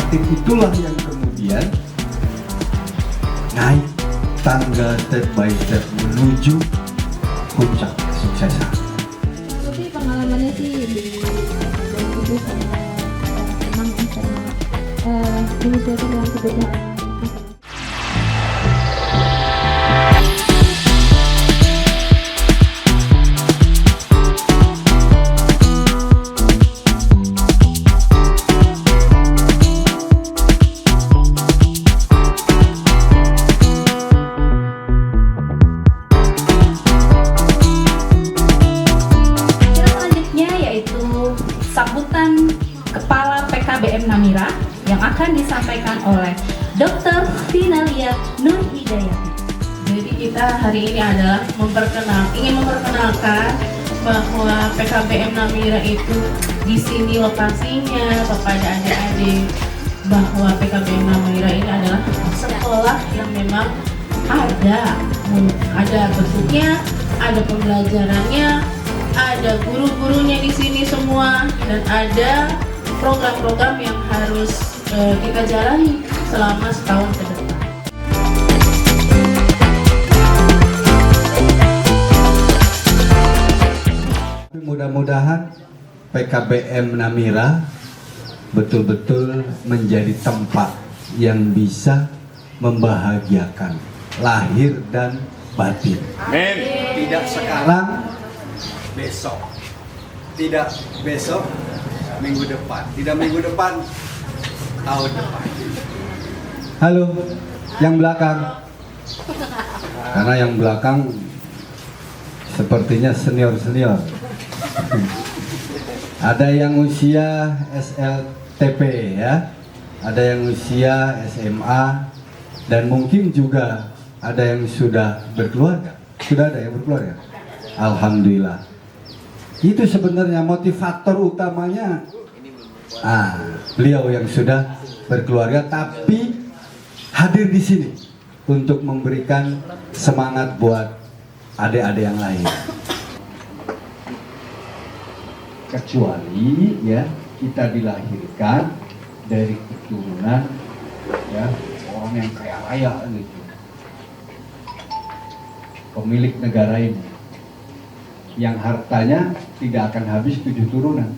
prihatin itulah yang kemudian naik tangga step by step menuju puncak kesuksesan. Tapi pengalamannya sih di itu memang menyesuaikan dengan kebutuhan. Sambutan Kepala PKBM Namira yang akan disampaikan oleh Dr. Finalia Nur Hidayat. Jadi kita hari ini adalah ingin memperkenalkan bahwa PKBM Namira itu di sini lokasinya kepada adik-adik, bahwa PKBM Namira ini adalah sekolah yang memang ada bentuknya, ada pembelajarannya, ada guru-gurunya di sini semua, dan ada program-program yang harus kita jalani selama setahun ke depan. Mudah-mudahan PKBM Namira betul-betul menjadi tempat yang bisa membahagiakan lahir dan batin. Amin. Tidak sekarang, besok, tidak besok, minggu depan, tidak minggu depan, tahun depan. Halo, yang belakang, karena yang belakang sepertinya senior-senior. Ada yang usia SLTP ya, ada yang usia SMA, dan mungkin juga ada yang sudah berkeluarga. Sudah ada yang berkeluarga? Alhamdulillah. Itu sebenarnya motivator utamanya beliau yang sudah berkeluarga tapi hadir di sini untuk memberikan semangat buat adik-adik yang lain. Kecuali ya kita dilahirkan dari keturunan ya orang yang kaya raya gitu, pemilik negara ini, yang hartanya tidak akan habis 7 turunan.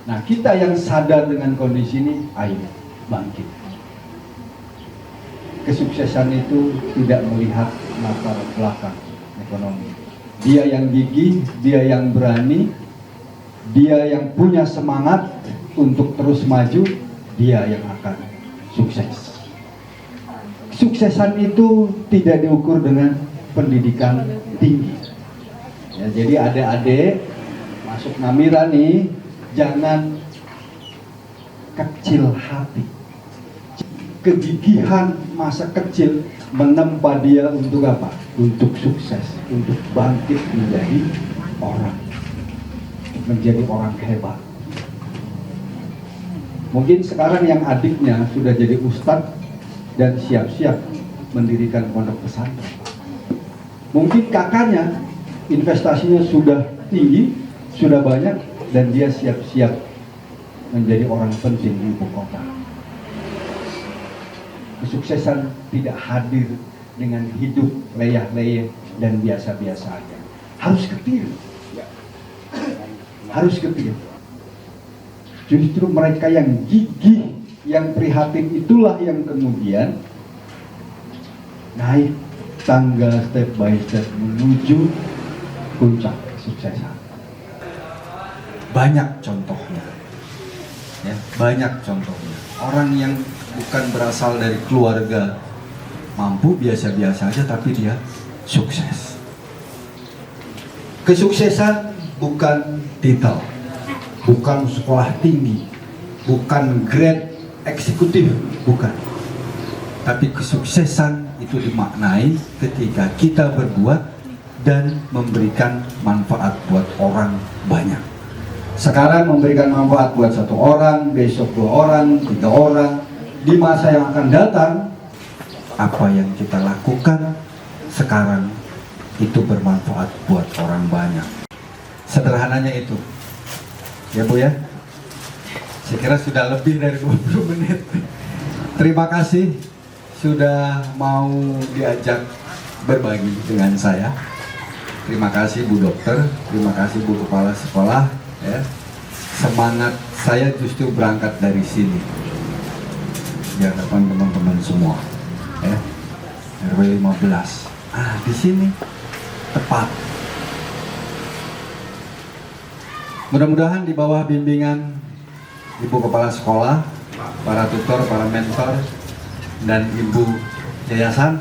Nah, kita yang sadar dengan kondisi ini, ayo bangkit. Kesuksesan itu tidak melihat latar belakang ekonomi. Dia yang gigih, dia yang berani, dia yang punya semangat untuk terus maju, dia yang akan sukses. Kesuksesan itu tidak diukur dengan pendidikan tinggi. Ya, jadi adik-adik masuk Namira nih, jangan kecil hati. Kegigihan masa kecil menempa dia untuk apa? Untuk sukses, untuk bangkit menjadi orang hebat. Mungkin sekarang yang adiknya sudah jadi ustadz dan siap-siap mendirikan pondok pesantren. Mungkin kakaknya investasinya sudah tinggi, sudah banyak, dan dia siap-siap menjadi orang penting di ibu kota. Kesuksesan tidak hadir dengan hidup leyeh-leyeh dan biasa-biasa aja. Harus getir. Harus getir. Justru mereka yang gigih, yang prihatin itulah yang kemudian naik tangga step by step menuju puncak kesuksesan. Banyak contohnya, ya, banyak contohnya. Orang yang bukan berasal dari keluarga mampu, biasa-biasa aja, tapi dia sukses. Kesuksesan bukan titel, bukan sekolah tinggi, bukan grade eksekutif, bukan. Tapi kesuksesan itu dimaknai ketika kita berbuat dan memberikan manfaat buat orang banyak. Sekarang memberikan manfaat buat 1 orang, besok 2 orang, 3 orang. Di masa yang akan datang, apa yang kita lakukan sekarang itu bermanfaat buat orang banyak. Sederhananya itu, ya Bu ya. Saya kira sudah lebih dari 20 menit. Terima kasih sudah mau diajak berbagi dengan saya. Terima kasih Bu Dokter, terima kasih Bu Kepala Sekolah. Ya. Semangat saya justru berangkat dari sini. Di hadapan teman-teman semua. Ya. RW 15. Di sini tepat. Mudah-mudahan di bawah bimbingan Ibu Kepala Sekolah, para tutor, para mentor, dan Ibu Yayasan,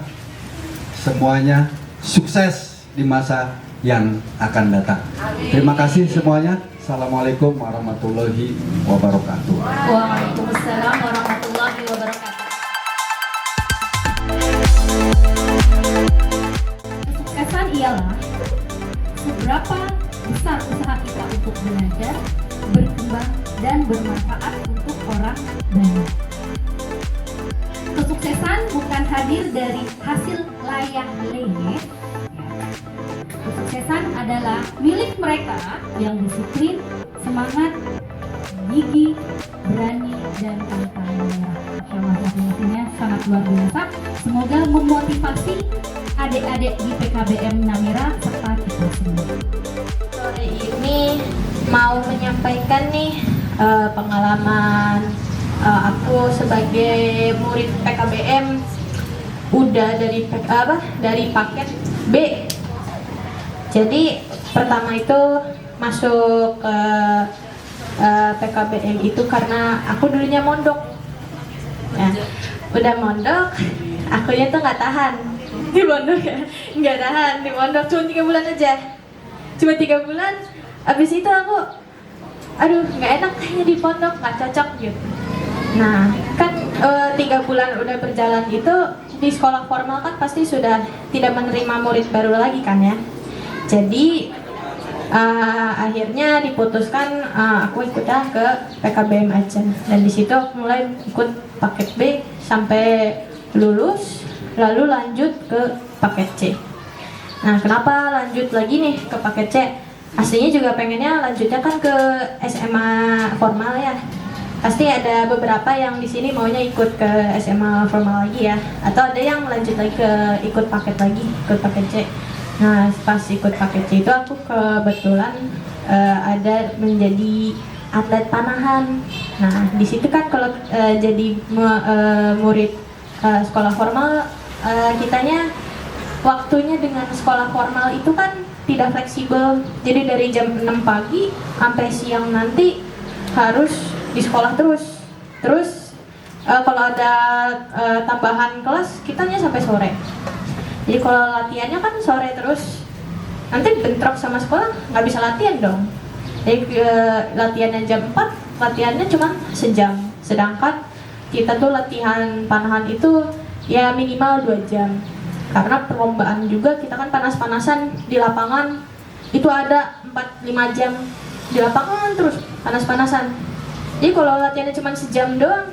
semuanya sukses di masa yang akan datang. Terima kasih semuanya. Assalamualaikum warahmatullahi wabarakatuh. Waalaikumsalam warahmatullahi wabarakatuh. Kesuksesan ialah seberapa besar usaha kita untuk belajar, berkembang, dan bermanfaat untuk orang banyak. Kesuksesan bukan hadir dari hasil layah-leyeh. Kesuksesan adalah milik mereka yang disiplin, semangat, gigih, berani, dan pantang menyerah. Masya-Allah, sangat luar biasa. Semoga memotivasi adik-adik di PKBM Namira serta kita semua. Sore ini mau menyampaikan nih pengalaman aku sebagai murid PKBM udah dari paket B. Jadi pertama itu masuk ke PKBM itu karena aku dulunya mondok. Ya, udah mondok, akunya tuh nggak tahan di mondok ya, nggak tahan di mondok cuma 3 bulan aja, cuma 3 bulan. Abis itu aku, aduh nggak enak kayaknya di pondok, nggak cocok gitu. Nah kan 3 bulan udah berjalan itu di sekolah formal kan pasti sudah tidak menerima murid baru lagi kan ya. Jadi akhirnya diputuskan aku ikutnya ke PKBM aja, dan di situ aku mulai ikut paket B sampai lulus, lalu lanjut ke paket C. Nah kenapa lanjut lagi nih ke paket C? Aslinya juga pengennya lanjutnya kan ke SMA formal ya. Pasti ada beberapa yang di sini maunya ikut ke SMA formal lagi ya, atau ada yang lanjut lagi ke ikut paket C. Nah pas ikut paket C itu aku kebetulan ada menjadi atlet panahan. Nah di situ kan kalau jadi murid sekolah formal, kitanya waktunya dengan sekolah formal itu kan tidak fleksibel. Jadi dari jam 6 pagi sampai siang nanti harus di sekolah terus. Kalau ada tambahan kelas kitanya sampai sore. Jadi kalau latihannya kan sore terus, nanti bentrok sama sekolah, nggak bisa latihan dong. Jadi latihannya jam 4, latihannya cuma sejam. Sedangkan kita tuh latihan panahan itu ya minimal 2 jam. Karena perlombaan juga kita kan panas-panasan di lapangan, itu ada 4-5 jam di lapangan terus panas-panasan. Jadi kalau latihannya cuma sejam doang,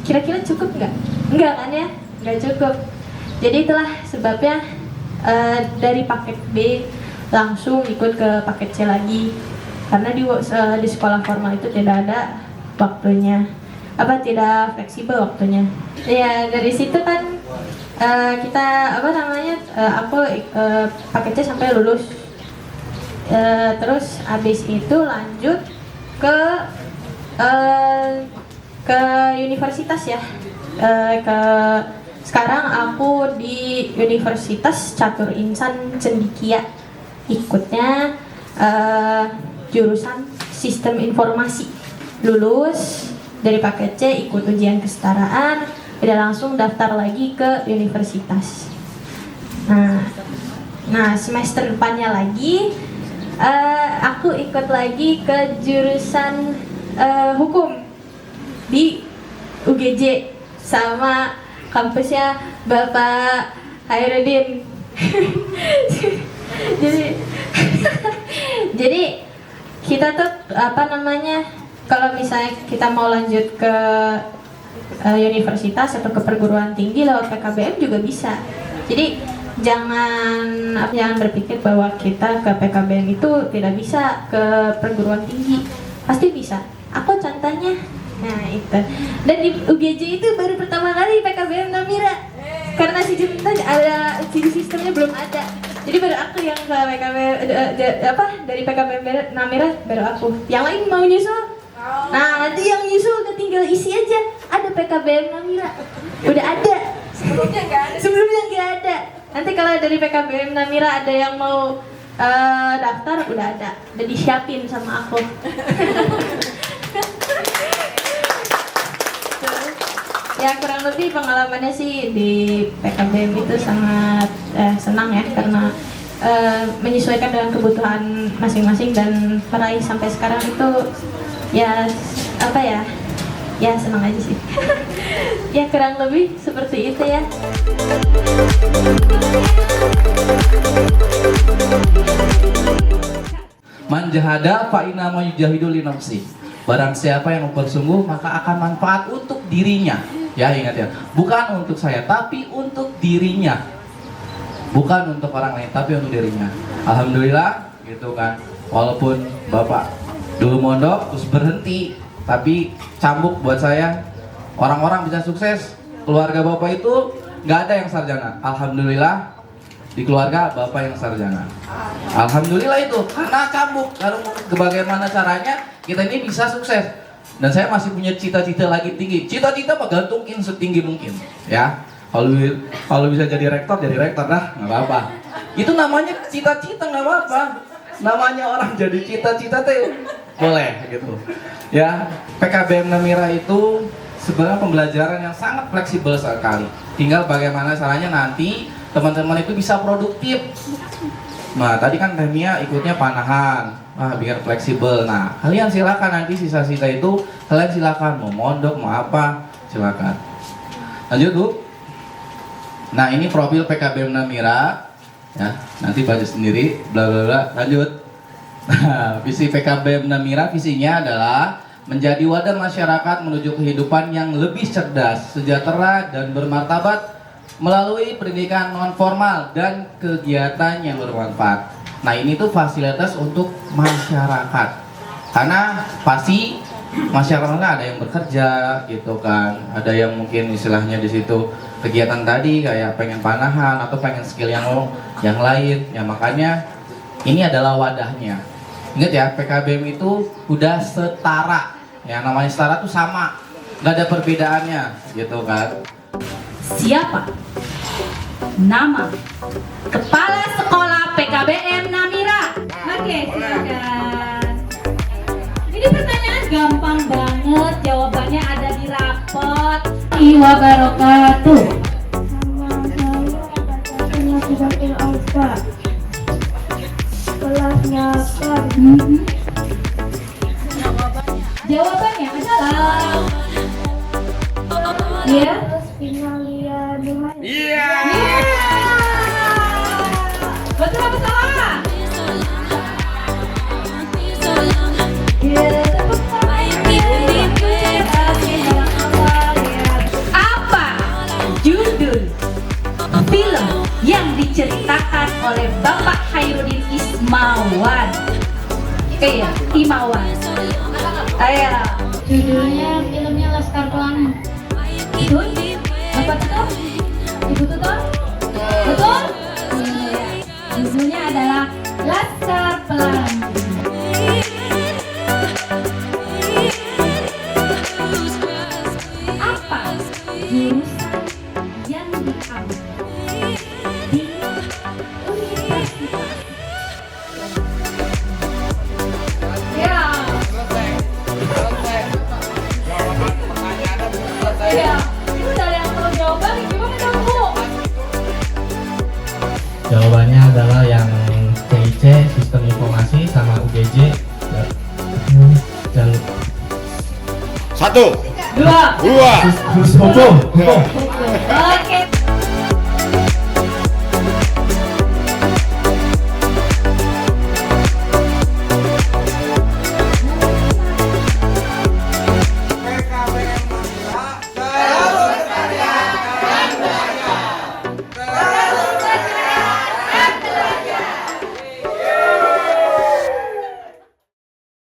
kira-kira cukup nggak? Enggak kan ya? Nggak cukup. Jadi itulah sebabnya dari paket B langsung ikut ke paket C lagi, karena di sekolah formal itu tidak ada waktunya, tidak fleksibel waktunya. Ya dari situ kan kita aku paket C sampai lulus. Terus abis itu lanjut ke universitas ya. Sekarang aku di Universitas Catur Insan Cendikia, ikutnya jurusan Sistem Informasi. Lulus dari paket C, ikut ujian kesetaraan, udah langsung daftar lagi ke universitas. Nah semester depannya lagi aku ikut lagi ke jurusan hukum di UGJ sama kampusnya Bapak Hairudin. jadi kita tuh kalau misalnya kita mau lanjut ke universitas atau ke perguruan tinggi lewat PKBM juga bisa. Jadi jangan berpikir bahwa kita ke PKBM itu tidak bisa ke perguruan tinggi, pasti bisa. Aku contohnya Nah itu. Dan di UGJ itu baru pertama kali PKBM Namira. Karena si Junta ada sistemnya belum ada. Jadi baru aku yang ke PKBM dari PKBM Namira baru aku. Yang lain mau nyusul. Nah nanti yang nyusul tinggal isi aja. Ada PKBM Namira. Udah ada. Sebelumnya nggak ada. Nanti kalau dari PKBM Namira ada yang mau daftar udah ada. Udah disiapin sama aku. Ya kurang lebih pengalamannya sih di PKBM itu sangat senang ya karena menyesuaikan dengan kebutuhan masing-masing dan meraih sampai sekarang itu ya apa ya senang aja sih. Ya kurang lebih seperti itu ya. Man jahada fa inna ma yujahidu li nafsi. Barang siapa yang bersungguh maka akan manfaat untuk dirinya. Ya ingat ya, bukan untuk saya tapi untuk dirinya. Bukan untuk orang lain tapi untuk dirinya. Alhamdulillah gitu kan. Walaupun Bapak dulu mondok terus berhenti, tapi cambuk buat saya. Orang-orang bisa sukses. Keluarga Bapak itu nggak ada yang sarjana. Alhamdulillah di keluarga Bapak yang sarjana. Alhamdulillah itu karena cambuk. Karena bagaimana caranya kita ini bisa sukses. Dan saya masih punya cita-cita lagi tinggi. Cita-cita mah gantungin setinggi mungkin, ya. Kalau bisa jadi rektor dah, nggak apa-apa. Itu namanya cita-cita nggak apa-apa. Namanya orang jadi cita-cita teh boleh gitu. Ya, PKBM Namira itu sebenarnya pembelajaran yang sangat fleksibel sekali. Tinggal bagaimana caranya nanti teman-teman itu bisa produktif. Nah, tadi kan Temia ikutnya panahan. Biar fleksibel. Nah, kalian silakan nanti sisa-sisa itu kalian silakan mau mondok mau apa silakan. Lanjut Bu. Nah ini profil PKBM Namira ya. Nanti baca sendiri. Bla bla bla. Lanjut. Nah, visi PKBM Namira visinya adalah menjadi wadah masyarakat menuju kehidupan yang lebih cerdas, sejahtera dan bermartabat melalui pendidikan non formal dan kegiatan yang bermanfaat. Nah ini tuh fasilitas untuk masyarakat, karena pasti masyarakatnya ada yang bekerja gitu kan, ada yang mungkin istilahnya di situ kegiatan tadi kayak pengen panahan atau pengen skill yang lain, ya makanya ini adalah wadahnya. Ingat ya PKBM itu udah setara, ya namanya setara tuh sama, nggak ada perbedaannya gitu kan. Siapa nama Kepala Sekolah PKBM Namira? Oke, silakan. Ini pertanyaan gampang banget, jawabannya ada di rapot. Wabarakatuh. Nama saya Ibatul Alfa. Kelasnya kan. Jawabannya adalah ya. Finalia Duhai. Iya. Betul apa salah? Apa judul film yang diceritakan oleh Bapak Hairudin Ismawan? Imawan. Ayo. Judulnya filmnya Laskar Pelangi. Betul? Bapak betul? Ibu betul? Betul? Judulnya adalah Laskar Pelangi. Apa jurusan yang diambil di universitas? Ya. Ya. Itu dari yang tahu jawaban, gimana dong Bu? Jawabannya adalah yang CIC, Sistem Informasi, sama UGJ dan Satu, Dua. dua. hukum. Oke.